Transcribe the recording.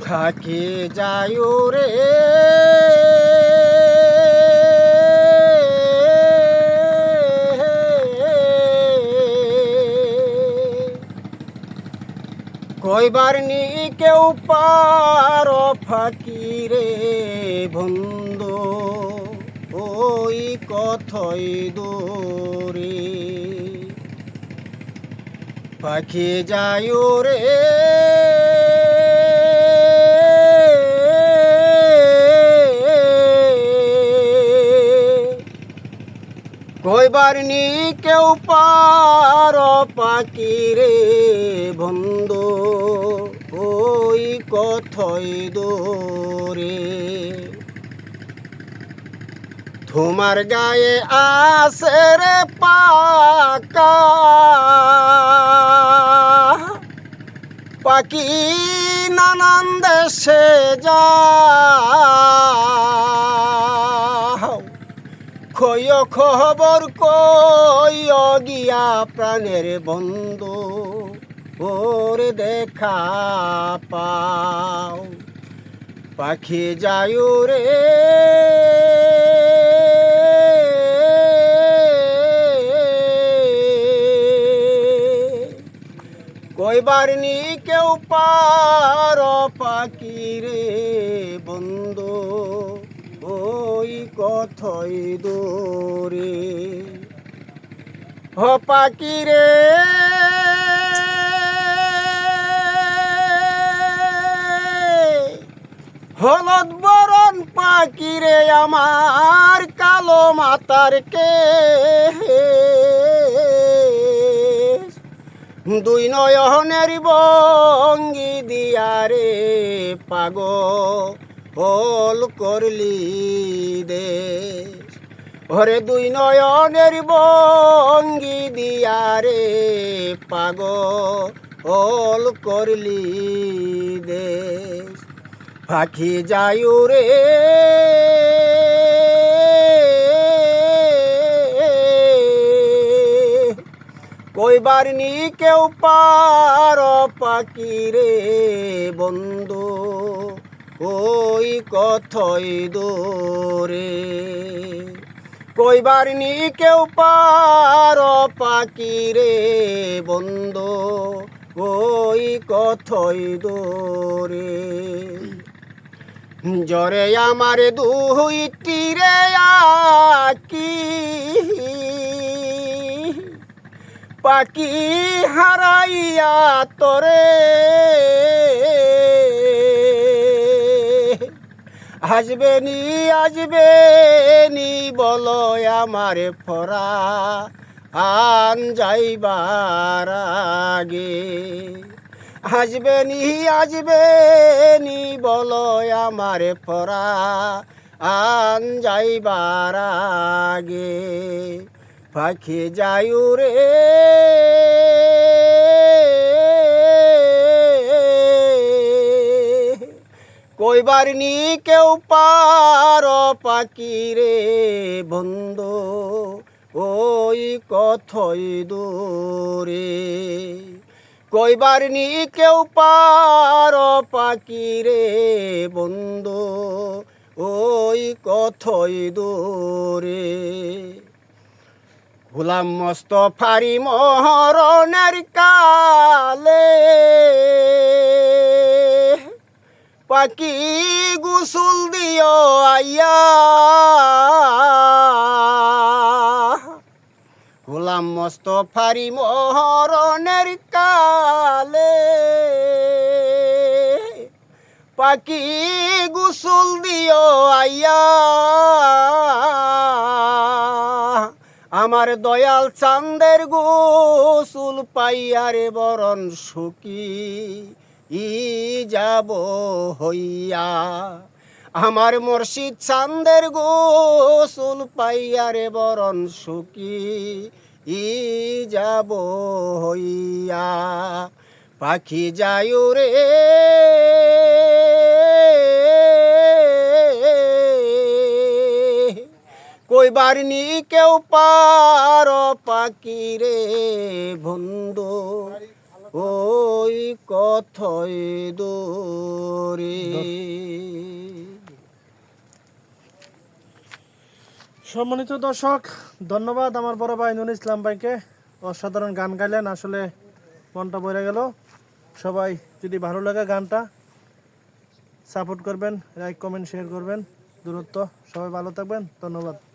থাকি যায় রে কইবার নি কেউ পার ফাঁকি রে বন্ধু ওই কথই দূরে পাখি যায় রে কইবার নি কেউ পার পাখি রে বন্ধু ওই কথই দূরে তোমার গায়ে আছে রে পাকা পাখি নানান দেশে যাও কইও খবর কইও গিয়া প্রাণের বন্ধু ওরে দেখা পাও পাখি যায় রে কইবার নি কেউ পার পাখি রে বন্ধু ওই কথই দূরে ও পাখি রে হলদ বরণ পাখি রে আমার কালো মাতার কে দুই নয়নের ভঙ্গি দিয়া রে পাগল করলি দে ওরে দুই নয়নের ভঙ্গি দিয়া রে পাগল করলি দে পাখি যায় রে কইবার নি কেউ পার পাখি রে বন্ধু ওই কথই দূরে কইবার নি কেউ পার পাখি রে বন্ধু ওই কথই দূরে জরে আমার দুইটি রে আকি পাখি হারাইয়া তোরে আসবে নি বলো আমার ফরা আন যাইবার আগে আসবে নি বলো আমার ফরা আন যাইবার আগে পাখি যায় রে কইবার নি কেউ পার পাখি রে বন্ধু ওই কথই দূরে কইবার নি কেউ পার পাখি রে বন্ধু ওই কথই দূরে গোলাম মোস্তফারি মরণের কালে পাখি গোসল দিও আইয়া গোলাম মোস্তফারি মরণের কালে পাখি গোসল দিও আইয়া আমার দয়াল চাঁদের গোসল পাইয়ারে বরণ সুখী যাব হইয়া আমার মুর্শিদ চাঁদের গোসল পাইয়ারে বরণ সুখী যাব হইয়া পাখি যায় রে কইবার নি কেউ পার পাখি রে বন্ধু ওই কথই দূরে। সম্মানিত দর্শক, ধন্যবাদ আমার বড় ভাই নুরুল ইসলাম ভাইকে। অসাধারণ গান গাইলেন, আসলে মনটা ভরে গেল। সবাই যদি ভালো লাগে গানটা সাপোর্ট করবেন, লাইক কমেন্ট শেয়ার করবেন। দূরত্ব, সবাই ভালো থাকবেন, ধন্যবাদ।